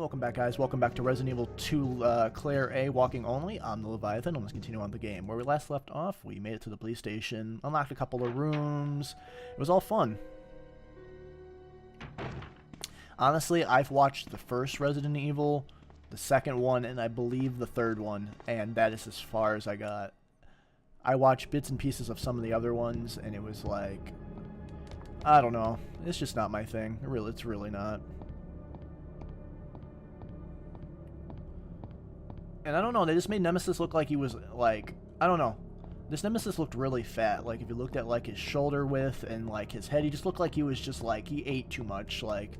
Welcome back, guys. Welcome back to Resident Evil 2 Claire A. Walking Only. I'm the Leviathan. Let's continue on the game. Where we last left off, we made it to the police station, unlocked a couple of rooms. It was all fun. Honestly, I've watched the first Resident Evil, the second one, and I believe the third one, and that is as far as I got. I watched bits and pieces of some of the other ones, and it was like, I don't know. It's just not my thing. It's really not. And I don't know, they just made Nemesis look like he was, like, I don't know. This Nemesis looked really fat. Like, if you looked at, like, his shoulder width and, like, his head, he just looked like he was just, like, he ate too much, like,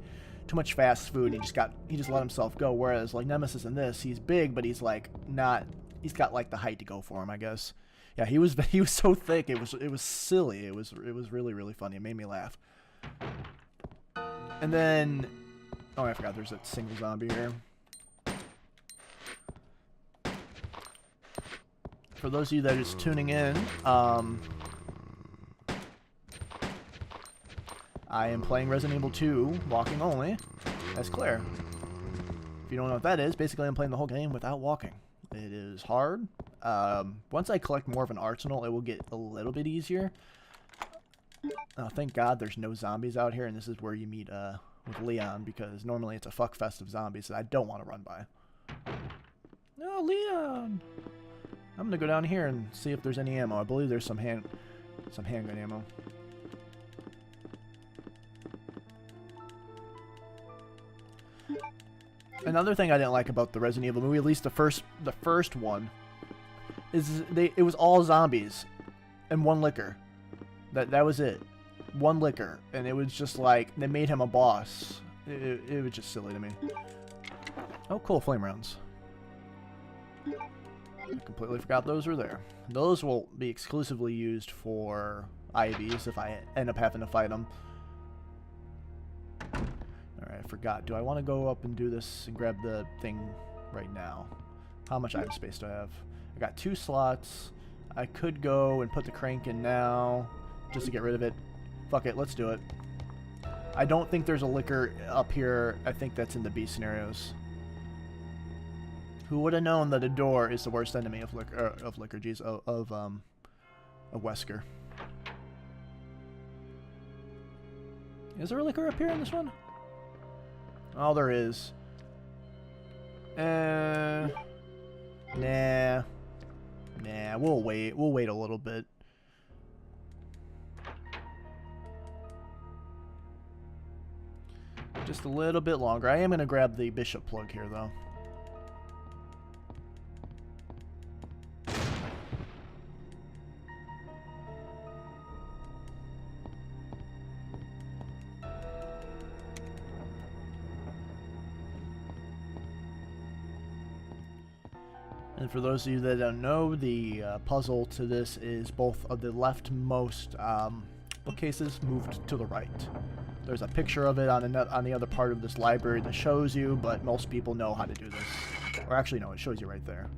too much fast food. And he just let himself go. Whereas, like, Nemesis in this, he's big, but he's, like, not, he's got, like, the height to go for him, I guess. Yeah, he was so thick, it was silly. It was really, really funny. It made me laugh. And then, oh, I forgot there's a single zombie here. For those of you that are just tuning in, I am playing Resident Evil 2 Walking Only as Claire. If you don't know what that is, basically I'm playing the whole game without walking. It is hard. Once I collect more of an arsenal, it will get a little bit easier. Thank God there's no zombies out here, and this is where you meet with Leon, because normally it's a fuckfest of zombies that I don't want to run by. No, Leon! I'm gonna go down here and see if there's any ammo. I believe there's some handgun ammo. Another thing I didn't like about the Resident Evil movie, at least the first one, is it was all zombies and one licker. That was it. One licker, and it was just like they made him a boss. It was just silly to me. Oh, cool, flame rounds. I completely forgot those were there. Those will be exclusively used for IVs if I end up having to fight them. Alright, I forgot. Do I want to go up and do this and grab the thing right now? How much item space do I have? I got 2 slots. I could go and put the crank in now just to get rid of it. Fuck it, let's do it. I don't think there's a licker up here. I think that's in the B scenarios. Who would have known that a door is the worst enemy of liquor, geez, of Wesker? Is there a liquor up here in this one? Oh, there is. Nah. We'll wait. We'll wait a little bit. Just a little bit longer. I am gonna grab the bishop plug here, though. And for those of you that don't know, the puzzle to this is both of the leftmost bookcases moved to the right. There's a picture of it on the other part of this library that shows you, but most people know how to do this. Or actually, no, it shows you right there.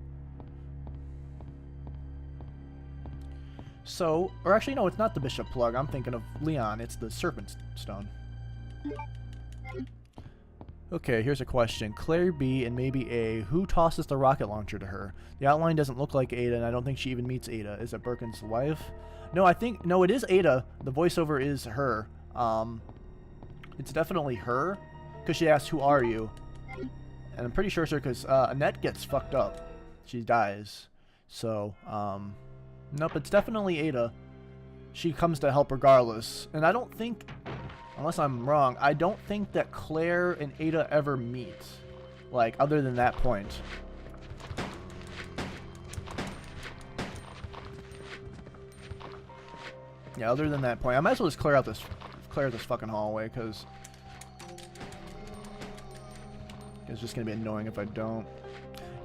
So, or actually, no, it's not the bishop plug. I'm thinking of Leon. It's the serpent stone. Okay, here's a question. Claire B and maybe A, who tosses the rocket launcher to her? The outline doesn't look like Ada, and I don't think she even meets Ada. Is it Birkin's wife? No, no, it is Ada. The voiceover is her. It's definitely her, because she asks, who are you? And I'm pretty sure it's her, because Annette gets fucked up. She dies. So, nope, it's definitely Ada. She comes to help regardless. And I don't think, unless I'm wrong, I don't think that Claire and Ada ever meet. Like, other than that point. Yeah, other than that point. I might as well just clear this fucking hallway, because it's just gonna be annoying if I don't.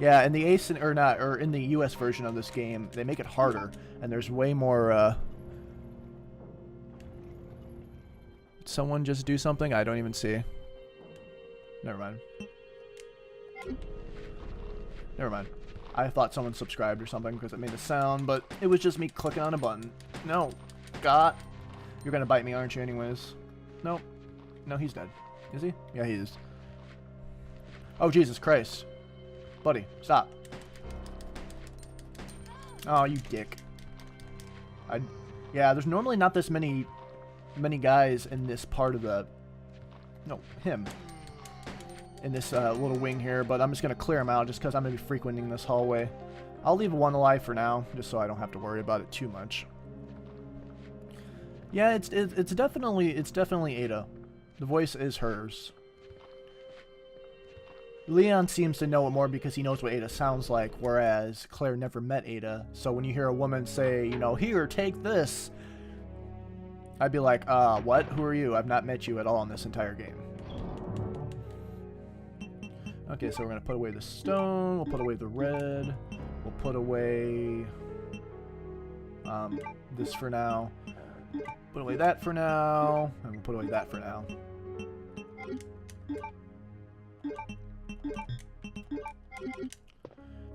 Yeah, in the in the US version of this game, they make it harder, and there's way more, Did someone just do something? I don't even see. Never mind. Never mind. I thought someone subscribed or something because it made a sound, but it was just me clicking on a button. No. God. You're gonna bite me, aren't you, anyways? Nope. No, he's dead. Is he? Yeah, he is. Oh, Jesus Christ. Buddy, stop. Oh, you dick. Yeah, there's normally not this many guys in this part of the... No, him. In this little wing here, but I'm just going to clear him out just because I'm going to be frequenting this hallway. I'll leave one alive for now, just so I don't have to worry about it too much. Yeah, it's definitely Ada. The voice is hers. Leon seems to know it more because he knows what Ada sounds like, whereas Claire never met Ada. So when you hear a woman say, you know, here, take this, I'd be like, what? Who are you? I've not met you at all in this entire game. Okay, so we're going to put away the stone, we'll put away the red, we'll put away this for now, put away that for now, and we'll put away that for now.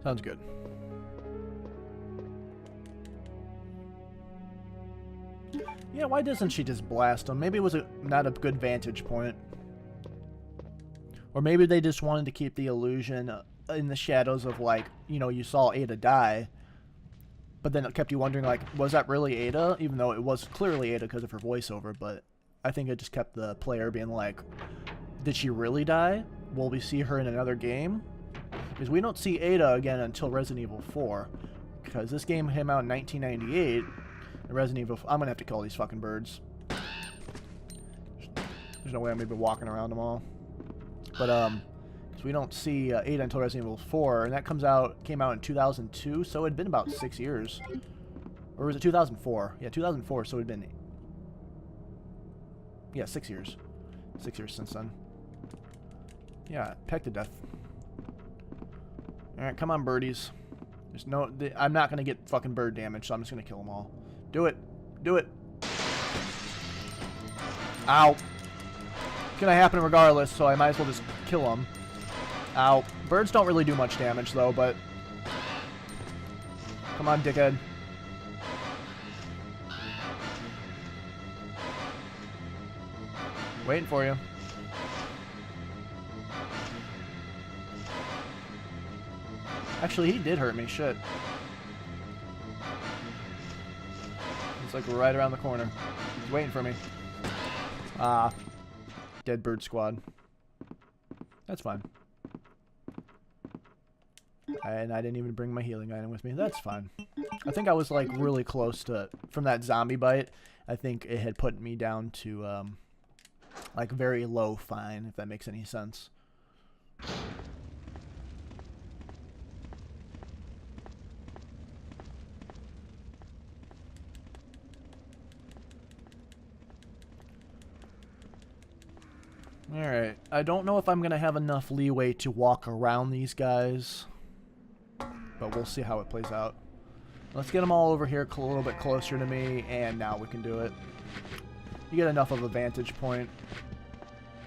Sounds good. Yeah, why doesn't she just blast them? Maybe it was not a good vantage point. Or maybe they just wanted to keep the illusion in the shadows of, like, you know, you saw Ada die, but then it kept you wondering, like, was that really Ada? Even though it was clearly Ada because of her voiceover, but I think it just kept the player being like, did she really die? Will we see her in another game? Because we don't see Ada again until Resident Evil 4, because this game came out in 1998, and Resident Evil... I'm going to have to kill these fucking birds. There's no way I'm going to be walking around them all. But, so we don't see Ada until Resident Evil 4, and that came out in 2002, so it had been about 6 years. Or was it 2004? Yeah, 2004, so it had been... Yeah, 6 years. 6 years since then. Yeah, pecked to death. Alright, come on, birdies. There's no... I'm not going to get fucking bird damage, so I'm just going to kill them all. Do it. Do it. Ow. It's going to happen regardless, so I might as well just kill them. Ow. Birds don't really do much damage, though, but... Come on, dickhead. Waiting for you. Actually, he did hurt me. Shit. He's like right around the corner. He's waiting for me. Ah. Dead bird squad. That's fine. And I didn't even bring my healing item with me. That's fine. I think I was like really close to... From that zombie bite, I think it had put me down to like very low fine, if that makes any sense. Alright, I don't know if I'm going to have enough leeway to walk around these guys, but we'll see how it plays out. Let's get them all over here a little bit closer to me, and now we can do it. You get enough of a vantage point,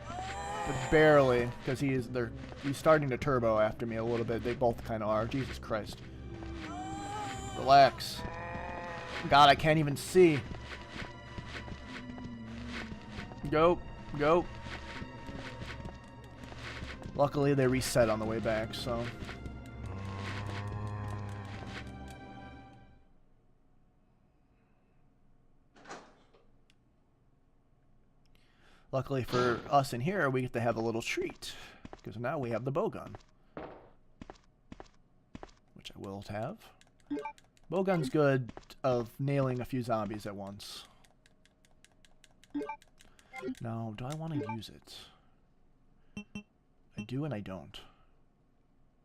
but barely, because he's starting to turbo after me a little bit. They both kind of are. Jesus Christ. Relax. God, I can't even see. Go. Go. Luckily, they reset on the way back, so... Luckily for us in here, we get to have a little treat. Because now we have the bowgun. Which I will have. Bowgun's good of nailing a few zombies at once. Now, do I want to use it? I do and I don't.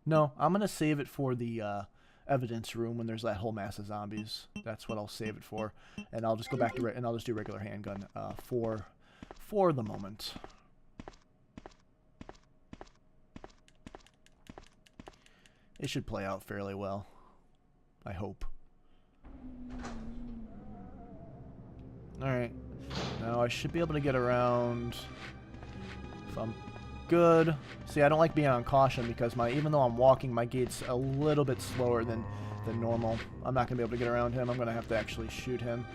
No, I'm going to save it for the evidence room when there's that whole mass of zombies. That's what I'll save it for. And I'll just go back to and I'll just do regular handgun for the moment. It should play out fairly well. I hope. Alright. Now I should be able to get around if I'm good. See, I don't like being on caution because even though I'm walking, my gait's a little bit slower than normal. I'm not going to be able to get around him. I'm going to have to actually shoot him.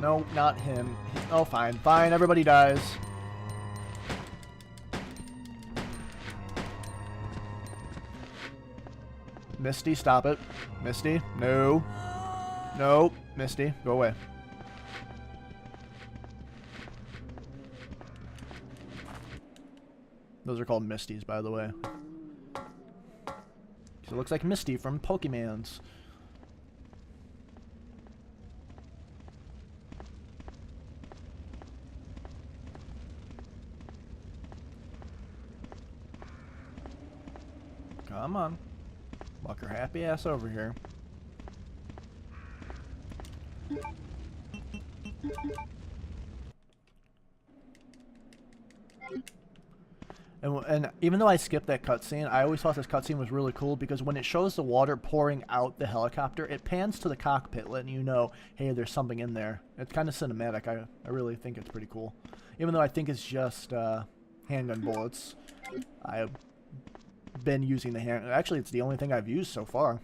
No, not him. Oh, fine. Fine, everybody dies. Misty, stop it. Misty, no. No, Misty, go away. Those are called Misties, by the way. She looks like Misty from Pokemans. Come on. Walk her happy ass over here. And even though I skipped that cutscene, I always thought this cutscene was really cool because when it shows the water pouring out the helicopter, it pans to the cockpit, letting you know, hey, there's something in there. It's kind of cinematic. I really think it's pretty cool. Even though I think it's just handgun bullets. I've been using the hand. Actually, it's the only thing I've used so far.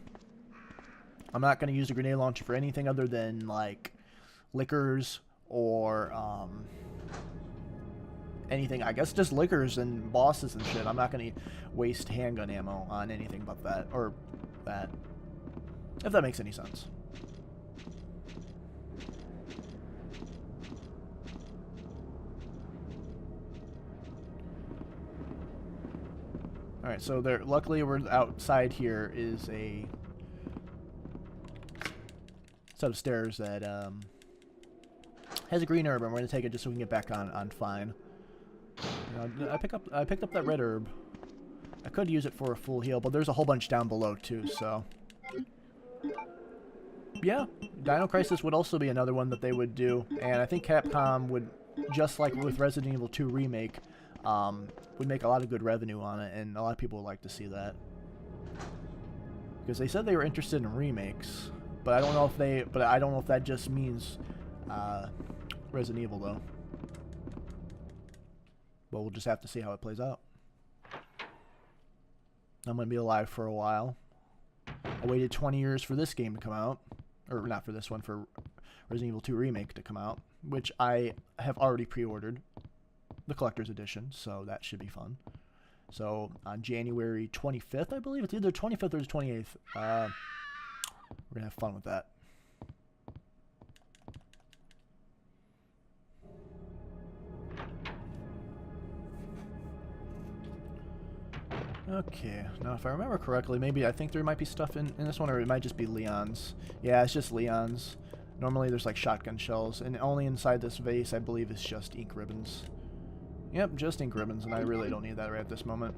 I'm not going to use a grenade launcher for anything other than, like, liquors or anything. I guess just liquors and bosses and shit. I'm not going to waste handgun ammo on anything but that. Or that. If that makes any sense. Alright, so there. Luckily, we're outside here is a set of stairs that has a green herb, and we're going to take it just so we can get back on fine. I picked up that red herb. I could use it for a full heal, but there's a whole bunch down below too, so yeah, Dino Crisis would also be another one that they would do, and I think Capcom would, just like with Resident Evil 2 Remake, would make a lot of good revenue on it, and a lot of people would like to see that. Because they said they were interested in remakes, but I don't know if that just means Resident Evil though. But we'll just have to see how it plays out. I'm going to be alive for a while. I waited 20 years for this game to come out. Or not for this one, for Resident Evil 2 Remake to come out. Which I have already pre-ordered. The collector's edition, so that should be fun. So on January 25th, I believe. It's either 25th or the 28th. We're going to have fun with that. Okay, now if I remember correctly, maybe I think there might be stuff in this one, or it might just be Leon's. Yeah, it's just Leon's. Normally there's like shotgun shells, and only inside this vase, I believe, is just ink ribbons. Yep, just ink ribbons, and I really don't need that right at this moment.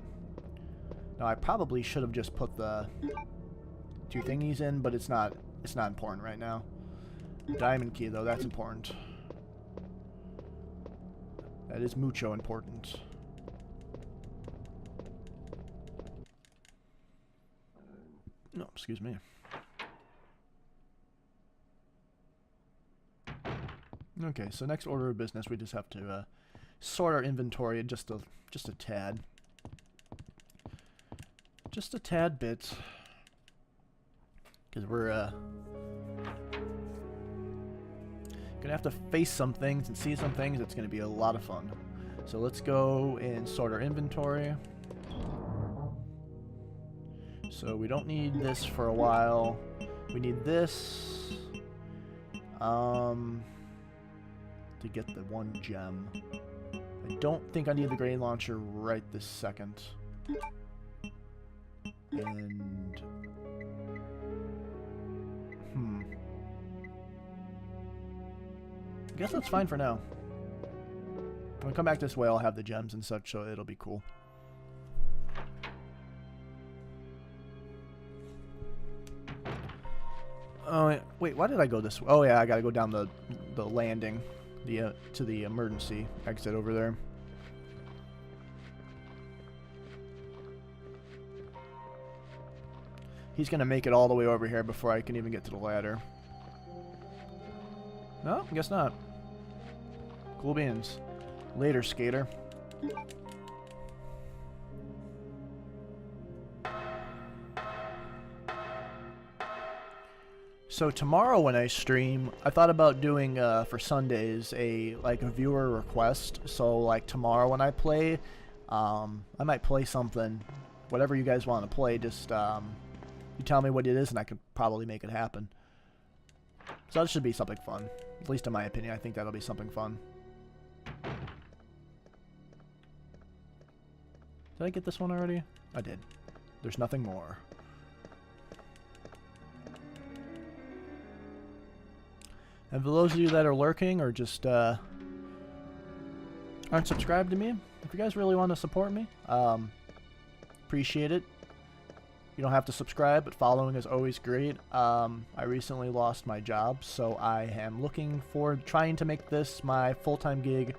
Now, I probably should have just put the two thingies in, but it's not important right now. Diamond key, though, that's important. That is mucho important. No, excuse me. Okay, so next order of business, we just have to sort our inventory just a tad. Just a tad bit. Because we're gonna have to face some things and see some things. It's gonna be a lot of fun. So let's go and sort our inventory. So we don't need this for a while. We need this to get the one gem. I don't think I need the grenade launcher right this second. And I guess that's fine for now. When I come back this way, I'll have the gems and such, so it'll be cool. Oh, wait, why did I go this way? Oh, yeah, I gotta go down the landing, to the emergency exit over there. He's gonna make it all the way over here before I can even get to the ladder. No, I guess not. Cool beans. Later, skater. So tomorrow when I stream, I thought about doing for Sundays a viewer request. So like tomorrow when I play, I might play something, whatever you guys want to play. Just You tell me what it is, and I could probably make it happen. So that should be something fun. At least in my opinion, I think that'll be something fun. Did I get this one already? I did. There's nothing more. And for those of you that are lurking or just aren't subscribed to me, if you guys really want to support me, appreciate it. You don't have to subscribe, but following is always great. I recently lost my job, so I am looking for trying to make this my full-time gig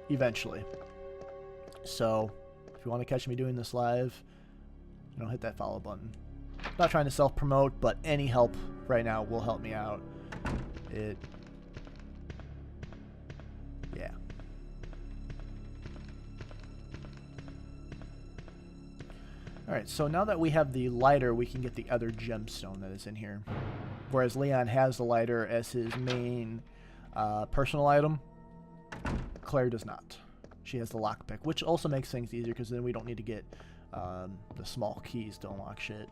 eventually. So if you want to catch me doing this live, you know, hit that follow button. I'm not trying to self-promote, but any help right now will help me out. Yeah. Alright, so now that we have the lighter, we can get the other gemstone that is in here. Whereas Leon has the lighter as his main personal item, Claire does not. She has the lockpick, which also makes things easier because then we don't need to get the small keys to unlock shit.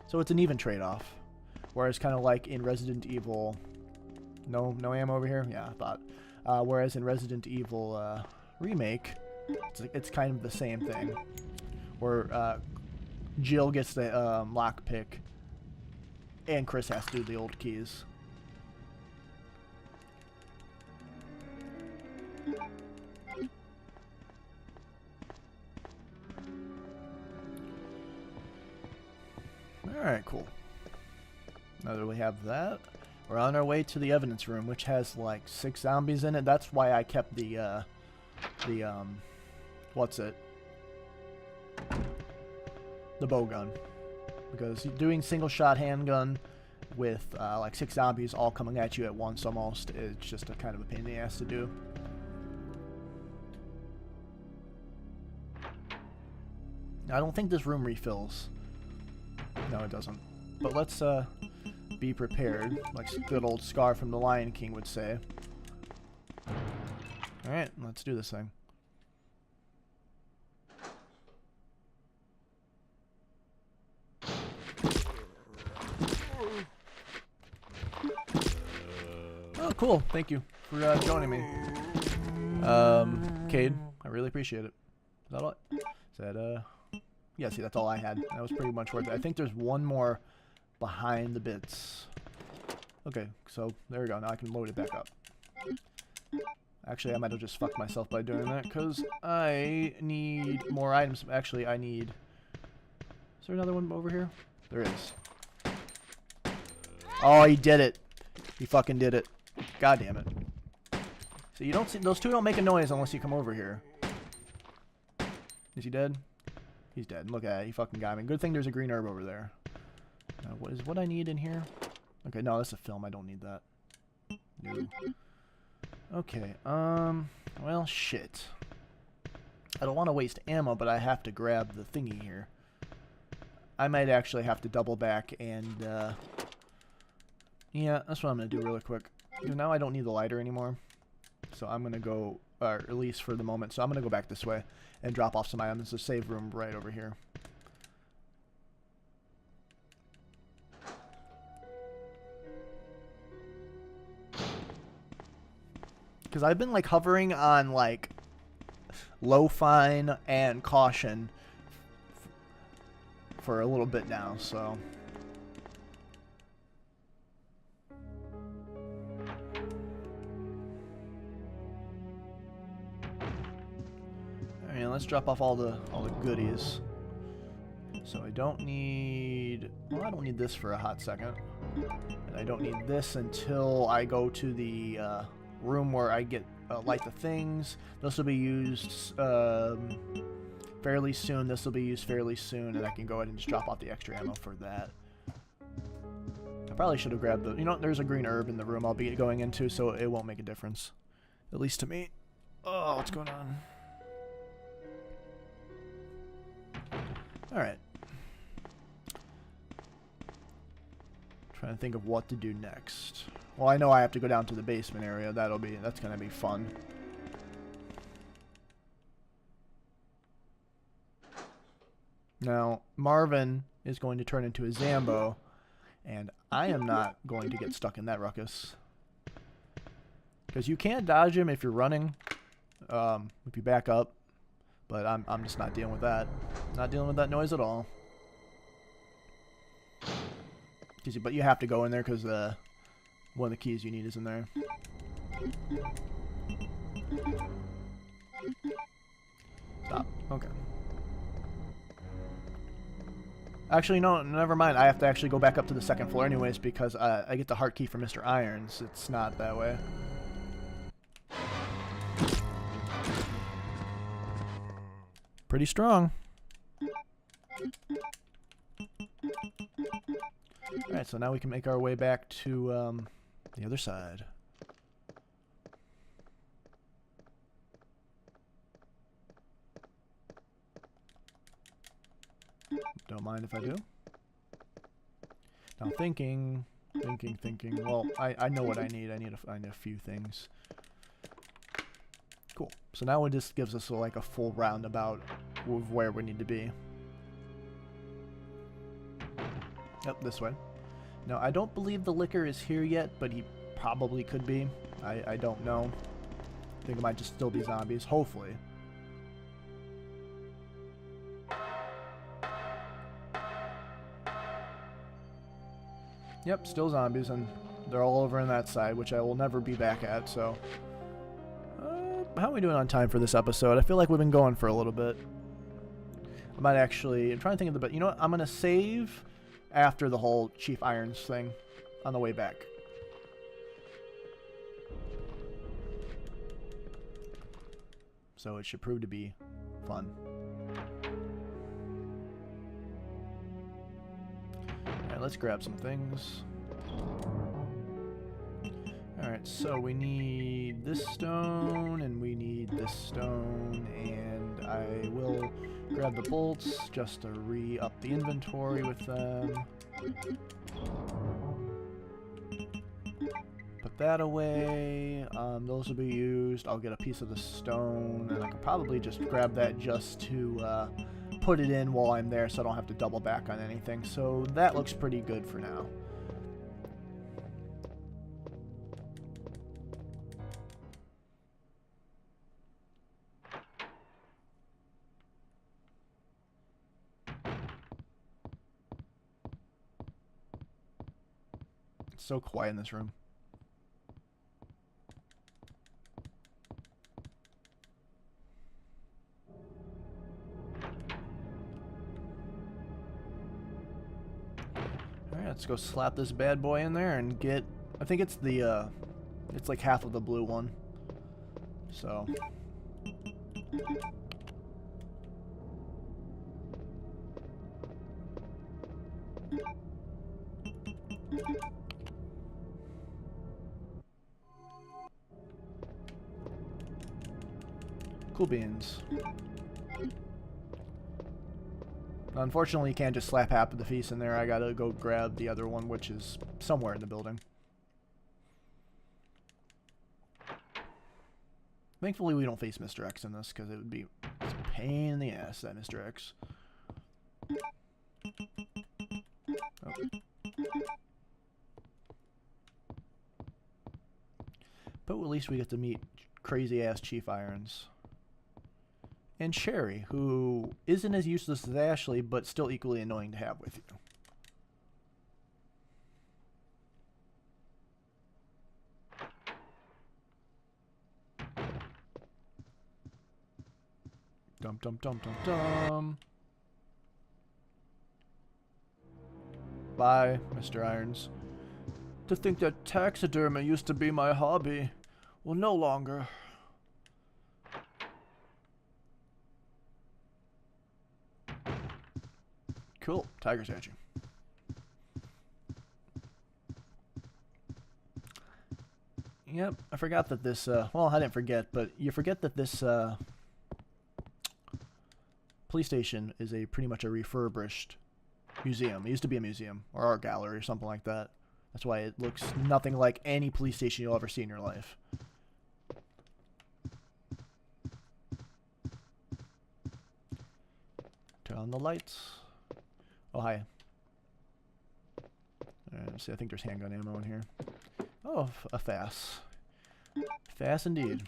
So it's an even trade-off. Whereas kind of like in Resident Evil... No ammo over here? Yeah, I thought. Whereas in Resident Evil Remake, it's kind of the same thing. Where Jill gets the lockpick, and Chris has to do the old keys. Alright, cool. Now that we have that, we're on our way to the evidence room, which has like 6 zombies in it. That's why I kept the what's it? The bow gun. Because doing single shot handgun with like 6 zombies all coming at you at once almost is just a kind of a pain in the ass to do. I don't think this room refills. No, it doesn't. But let's be prepared, like good old Scar from the Lion King would say. Alright, let's do this thing. Oh, cool. Thank you for joining me. Cade, I really appreciate it. Is that all? Is that, yeah, see, that's all I had. That was pretty much worth it. I think there's one more behind the bits. Okay, so there we go. Now I can load it back up. Actually, I might have just fucked myself by doing that, because I need more items. Actually, I need... Is there another one over here? There is. Oh, he did it. He fucking did it. God damn it. So you don't see... Those two don't make a noise unless you come over here. Is he dead? He's dead. Look at it. He fucking got me. Good thing there's a green herb over there. What is what I need in here? Okay, no, that's a film. I don't need that. No. Okay, well, shit. I don't want to waste ammo, but I have to grab the thingy here. I might actually have to double back and, yeah, that's what I'm going to do really quick. Because now I don't need the lighter anymore. So I'm going to go, or at least for the moment, so I'm going to go back this way and drop off some items. There's a save room right over here. Because I've been, like, hovering on, like, low fine and caution for a little bit now, so... Alright, let's drop off all the goodies. So I don't need... Well, I don't need this for a hot second. And I don't need this until I go to the, room where I get light the things. This will be used fairly soon. This will be used fairly soon, and I can go ahead and just drop off the extra ammo for that. I probably should have grabbed the... You know, there's a green herb in the room I'll be going into, so it won't make a difference. At least to me. Oh, what's going on? Alright. Trying to think of what to do next. Well, I know I have to go down to the basement area. That's gonna be fun. Now, Marvin is going to turn into a Zambo, and I am not going to get stuck in that ruckus. Because you can't dodge him if you're running, if you back up, but I'm just not dealing with that. Not dealing with that noise at all. But you have to go in there because one of the keys you need is in there. Stop. Okay. Actually, no, never mind. I have to actually go back up to the second floor anyways because I get the heart key from Mr. Irons. It's not that way. Pretty strong. Alright, so now we can make our way back to the other side. Don't mind if I do. Now thinking. Well, I know what I need. I need a few things. Cool. So now it just gives us like a full roundabout of where we need to be. Yep, this way. Now, I don't believe the liquor is here yet, but he probably could be. I don't know. I think it might just still be zombies, hopefully. Yep, still zombies, and they're all over on that side, which I will never be back at, so... how are we doing on time for this episode? I feel like we've been going for a little bit. I might actually... I'm trying to think of the... But you know what? I'm going to save after the whole Chief Irons thing on the way back. So it should prove to be fun. Alright, let's grab some things. Alright, so we need this stone, and we need this stone, and I will grab the bolts just to re-up the inventory with them. Put that away. Those will be used. I'll get a piece of the stone, and I can probably just grab that just to put it in while I'm there so I don't have to double back on anything. So that looks pretty good for now. It's so quiet in this room. Alright, let's go slap this bad boy in there and get... I think it's the, it's like half of the blue one. So... Cool beans. Unfortunately, you can't just slap half of the feast in there. I gotta go grab the other one, which is somewhere in the building. Thankfully, we don't face Mr. X in this, because it would be a pain in the ass, that Mr. X. Oh. But at least we get to meet crazy-ass Chief Irons. And Sherry, who isn't as useless as Ashley, but still equally annoying to have with you. Dum dum dum dum dum. Bye, Mr. Irons. To think that taxidermy used to be my hobby. Well, no longer. Cool. Tiger statue. Yep, I forgot that this, well, I didn't forget, but you forget that this, police station is pretty much a refurbished museum. It used to be a museum, or art gallery, or something like that. That's why it looks nothing like any police station you'll ever see in your life. Turn Turn on the lights. Oh, hi. Let's see, I think there's handgun ammo in here. Oh, a FAS. FAS indeed.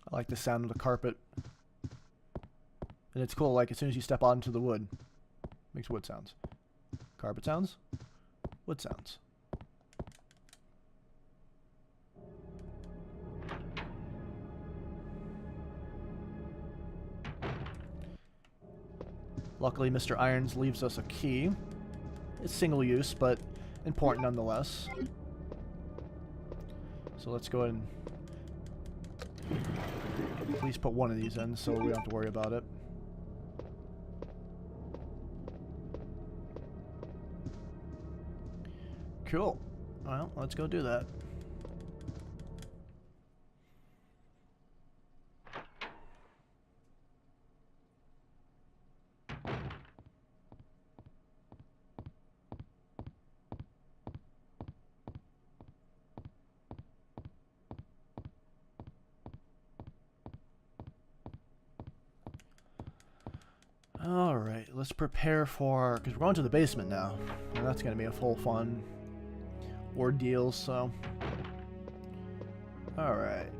I like the sound of the carpet. And it's cool, like, as soon as you step onto the wood, makes wood sounds. Carpet sounds, wood sounds. Luckily, Mr. Irons leaves us a key. It's single use, but important nonetheless. So let's go ahead and please put one of these in so we don't have to worry about it. Cool. Well, let's go do that. Alright, let's prepare for... because we're going to the basement now. And that's going to be a full fun ordeal, so... Alright,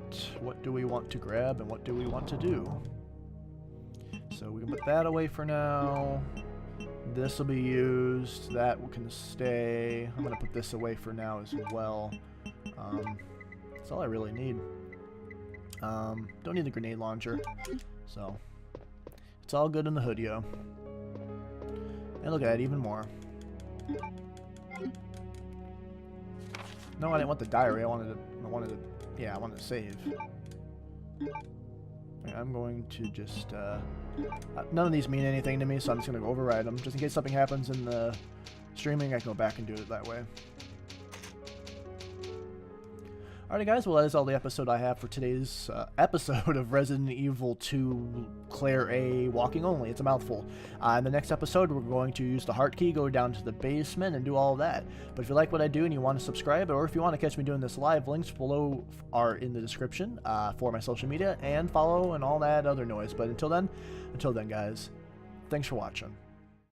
what do we want to grab and what do we want to do? So we can put that away for now. This will be used. That can stay. I'm going to put this away for now as well. That's all I really need. Don't need the grenade launcher. So... it's all good in the hood, yo. And look at that, even more. No, I didn't want the diary. I wanted to save. Okay, I'm going to just, none of these mean anything to me, so I'm just going to override them. Just in case something happens in the streaming, I can go back and do it that way. Alright guys, well that is all the episode I have for today's episode of Resident Evil 2 Claire A Walking Only. It's a mouthful. In the next episode we're going to use the heart key, go down to the basement and do all of that. But if you like what I do and you want to subscribe, or if you want to catch me doing this live, links below are in the description for my social media, and follow and all that other noise. But until then guys, thanks for watching.